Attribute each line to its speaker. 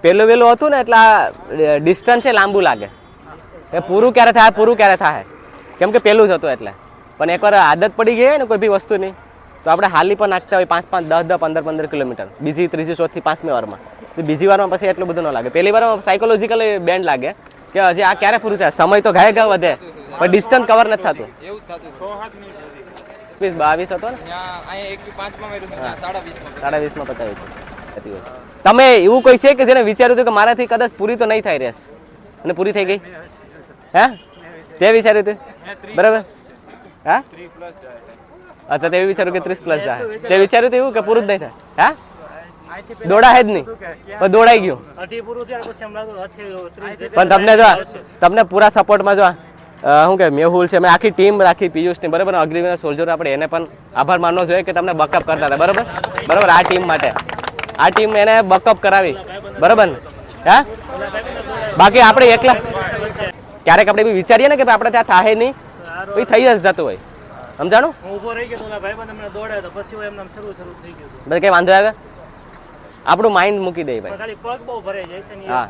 Speaker 1: પેલું વેલું હતું ને એટલે આ ડિસ્ટન્સ એ લાંબુ લાગે એ પૂરું ક્યારે થાય કેમ કે પેલું જ હતું એટલે પણ એકવાર આદત પડી ગઈ હોય ને કોઈ બી વસ્તુની તો આપણે હાલી પણ નાખતા હોય 5 10 15 કિલોમીટર બીજી ત્રીજી ચોથી 5મી વારમાં તો બીજી વારમાં પછી એટલું બધું ન લાગે પહેલી વારમાં સાયકોલોજીકલી બેન્ડ લાગે કે હજી આ ક્યારે પૂરું થાય સમય તો ઘાય વધે પણ ડિસ્ટન્સ કવર નથી થતું 22 હતો ને 20.5 પતાવ્યું તમે એવું કોઈ છે કે જેને વિચાર્યું હતું કે મારાથી કદાચ પૂરી તો નહીં થાય રેસ અને પૂરી થઈ ગઈ હે તે વિચાર્યું હતું બરાબર હા અચ્છા તે વિચાર્યું કે 30+ જાય તે વિચાર્યું એવું કે પૂરું જ નહીં થાય હા દોડા હે જ નહીં પણ દોડાઈ ગયું પણ તમને જો તમને પૂરા સપોર્ટમાં જો શું કે મેહુલ છે મેં આખી ટીમ રાખી પિયુષની બરાબર અગ્નિવીર સોલ્જર આપણે એને પણ આભાર માનવો જોઈએ કે તમને બકઅપ કરતા હતા બરાબર આ ટીમ માટે આ ટીમ એને બકઅપ કરાવી બરાબર ને હા બાકી આપણે એકલા ક્યારેક આપણે બી વિચારીએ ને કે આપણે ત્યાં થાય નહીં પછી થઈ જ જતું હોય સમજાણું કઈ વાંધો આવે આપણું માઇન્ડ મૂકી દે ભાઈ. હા